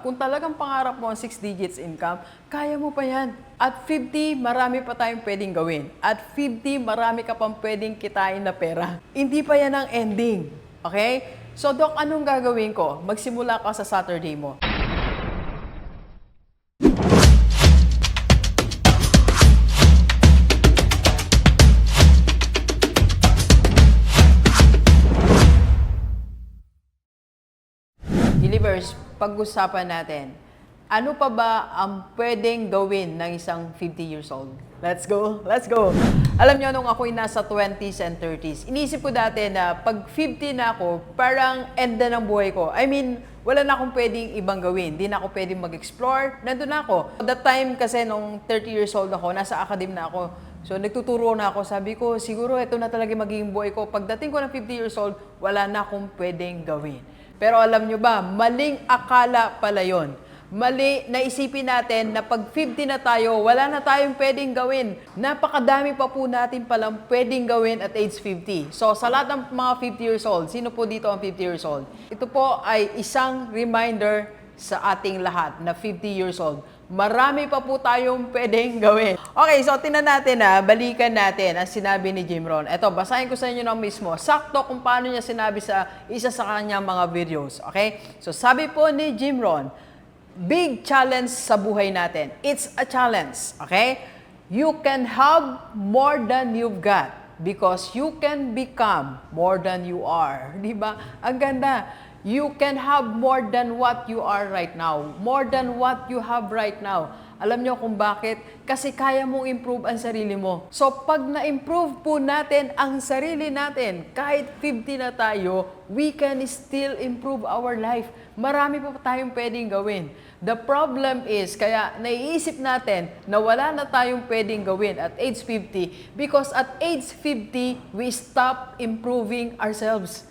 kung talagang pangarap mo ang 6 digits income, kaya mo pa yan. At 50, marami pa tayong pwedeng gawin. At 50, marami ka pang pwedeng kitain na pera. Hindi pa yan ang ending. Okay? So, Doc, anong gagawin ko? Magsimula ka sa Saturday mo. Believers, pag-usapan natin, ano pa ba ang pwedeng gawin ng isang 50 years old? Let's go! Let's go! Alam nyo, nung ako'y nasa 20s and 30s, inisip ko dati na pag 50 na ako, parang end na ng buhay ko. I mean, wala na akong pwedeng ibang gawin. Hindi na ako pwedeng mag-explore. Nandun na ako. That time kasi, nung 30 years old ako, nasa academe na ako. So, nagtuturo na ako. Sabi ko, siguro ito na talaga magiging buhay ko. Pagdating ko ng 50 years old, wala na akong pwedeng gawin. Pero alam nyo ba, maling akala pala yun. Mali na isipin natin na pag 50 na tayo, wala na tayong pwedeng gawin. Napakadami pa po natin palang pwedeng gawin at age 50. So sa lahat ng mga 50 years old, sino po dito ang 50 years old? Ito po ay isang reminder sa ating lahat na 50 years old. Marami pa po tayong pwedeng gawin. Okay, so tinan natin balikan natin ang sinabi ni Jim Rohn. Ito, basahin ko sa inyo ng mismo. Sakto kung paano niya sinabi sa isa sa kanyang mga videos. Okay? So sabi po ni Jim Rohn, big challenge sa buhay natin. It's a challenge. Okay? You can have more than you've got because you can become more than you are. Diba? Ang ganda. You can have more than what you are right now. More than what you have right now. Alam nyo kung bakit? Kasi kaya mong improve ang sarili mo. So pag na-improve po natin ang sarili natin, kahit 50 na tayo, we can still improve our life. Marami pa tayong pwedeng gawin. The problem is, kaya naiisip natin na wala na tayong pwedeng gawin at age 50 because at age 50, we stop improving ourselves.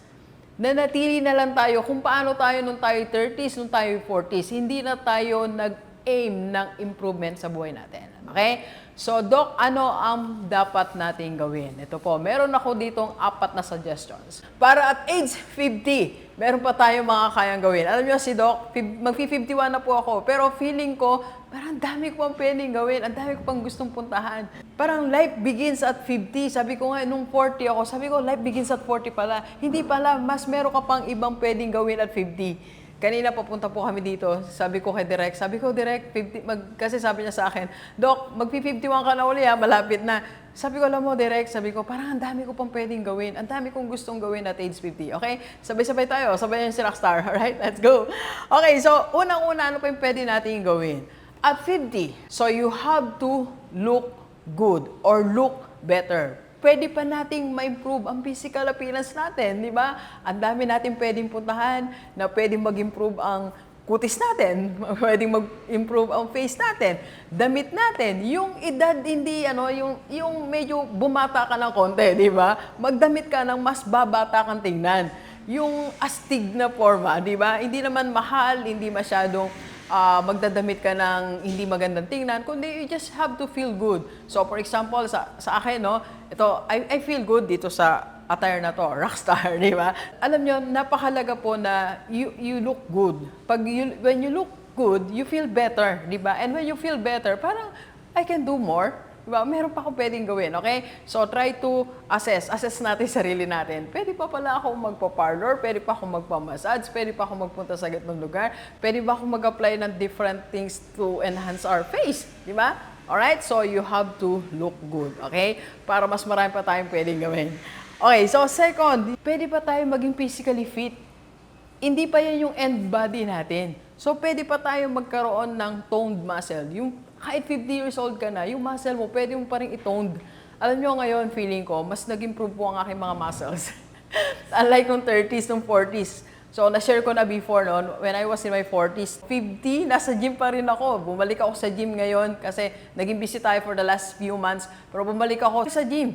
Nanatili na lang tayo kung paano tayo nung tayo 30s, nung tayo 40s. Hindi na tayo nag-aim ng improvement sa buhay natin. Okay? So, Doc, ano ang dapat nating gawin? Ito po, meron ako ditong 4 na suggestions. Para at age 50, meron pa tayong mga kayang gawin. Alam nyo si Doc, mag-51 na po ako. Pero feeling ko, parang dami ko pang pwedeng gawin. Ang dami ko pang gustong puntahan. Parang life begins at 50. Sabi ko nga, nung 40 ako, sabi ko, life begins at 40 pala. Hindi pala, mas meron ka pang ibang pwedeng gawin at 50. Kanina papunta po kami dito, sabi ko kay Direk, Direk, 50, kasi sabi niya sa akin, Doc, mag-51 ka na uli malapit na. Sabi ko, alam mo, Direk, sabi ko, parang ang dami ko pang pwedeng gawin. Ang dami kong gustong gawin at age 50. Okay? Sabay-sabay tayo. Sabay si Rockstar. Alright? Let's go. Okay, so unang-una, ano pa yung pwede natin gawin? At 50, so you have to look good or look better. Pwede pa nating ma-improve ang physical appearance natin, di ba? Ang dami natin pwedeng puntahan na pwedeng mag-improve ang kutis natin, pwedeng mag-improve ang face natin, damit natin, yung edad hindi, yung medyo bumata ka ng konti, di ba? Magdamit ka ng mas babata kang tingnan. Yung astig na forma, di ba? Hindi naman mahal, hindi masyadong magdadamit ka ng hindi magandang tingnan, kundi you just have to feel good. So for example, sa akin, ito, I feel good dito sa attire na to, Rockstar, di ba? Alam nyo, napakalaga po na you look good. When you look good, you feel better, di ba? And when you feel better, parang I can do more. Diba? Meron pa akong pwedeng gawin, okay? So, try to assess natin sarili natin. Pwede pa pala ako magpa-parlor, pwede pa ako magpa-massage, pwede pa ako magpunta sa ganitong lugar, pwede ba ako mag-apply ng different things to enhance our face, di ba? Alright? So, you have to look good, okay? Para mas marami pa tayong pwedeng gawin. Okay, so second, pwede pa tayo maging physically fit. Hindi pa yan yung end body natin. So, pwede pa tayo magkaroon ng toned muscle. Yung kahit 50 years old ka na, yung muscle mo, pwede mo pa rin i-toned. Alam nyo ngayon, feeling ko, mas nag-improve po ang aking mga muscles. Unlike nung 30s, nung 40s. So, na-share ko na before noon, when I was in my 40s, 50, nasa gym pa rin ako. Bumalik ako sa gym ngayon kasi naging busy tayo for the last few months. Pero bumalik ako sa gym.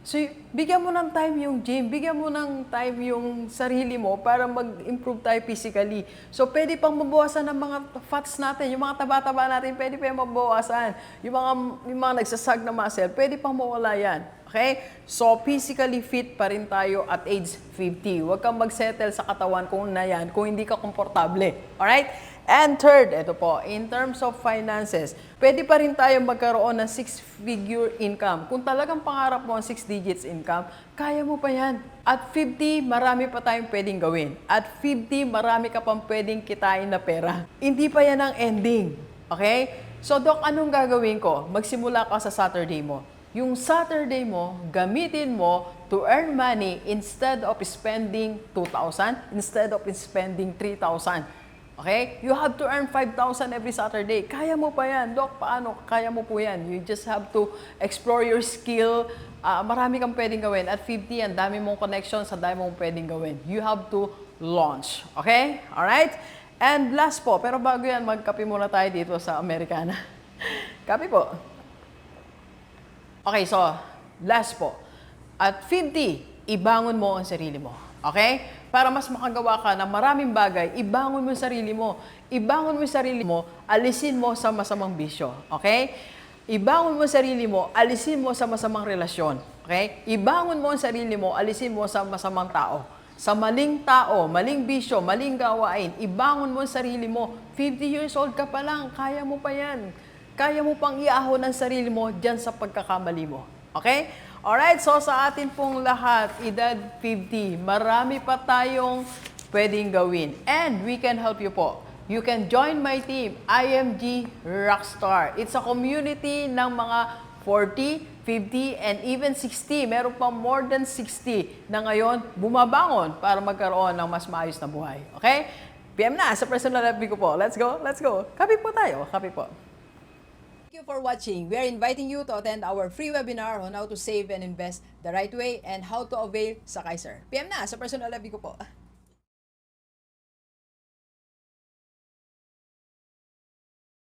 So, bigyan mo ng time yung gym, bigyan mo ng time yung sarili mo para mag-improve tayo physically. So, pwede pang mabawasan ng mga fats natin, yung mga taba-taba natin, pwede pa yung mabawasan. Yung mga nagsasag na muscle, pwede pang mawala yan. Okay? So, physically fit pa rin tayo at age 50. Huwag kang mag-settle sa katawan kung na yan, kung hindi ka komportable. Alright? And third, ito po, in terms of finances, pwede pa rin tayo magkaroon ng 6-figure income. Kung talagang pangarap mo ang 6 digits income, kaya mo pa yan. At 50, marami pa tayong pwedeng gawin. At 50, marami ka pang pwedeng kitain na pera. Hindi pa yan ang ending. Okay? So, Doc, anong gagawin ko? Magsimula ka sa Saturday mo. Yung Saturday mo, gamitin mo to earn money instead of spending 2,000, instead of spending 3,000. Okay? You have to earn 5,000 every Saturday. Kaya mo pa yan. Doc, paano? Kaya mo po yan. You just have to explore your skill. Marami kang pwedeng gawin. At 50, ang dami mong connections, ang dami mong pwedeng gawin. You have to launch. Okay? Alright? And last po, pero bago yan, magkape muna tayo dito sa Americana. Kape po. Okay, so, last po. At 50, ibangon mo ang sarili mo. Okay? Para mas makagawa ka ng maraming bagay, ibangon mo yung sarili mo. Ibangon mo yung sarili mo, alisin mo sa masamang bisyo. Okay? Ibangon mo yung sarili mo, alisin mo sa masamang relasyon. Okay? Ibangon mo ang sarili mo, alisin mo sa masamang tao. Sa maling tao, maling bisyo, maling gawain, ibangon mo ang sarili mo. 50 years old ka pa lang, kaya mo pa yan. Kaya mo pang iahon ang sarili mo dyan sa pagkakamali mo. Okay? Alright, so sa atin pong lahat, edad 50, marami pa tayong pwedeng gawin. And we can help you po. You can join my team, IMG Rockstar. It's a community ng mga 40, 50, and even 60. Meron pa more than 60 na ngayon bumabangon para magkaroon ng mas maayos na buhay. Okay? PM na sa personal FB ko po. Let's go, let's go. Kape po tayo, kape po. Thank you for watching. We are inviting you to attend our free webinar on how to save and invest the right way and how to avail sa Kaiser. PM na sa personal FB ko po.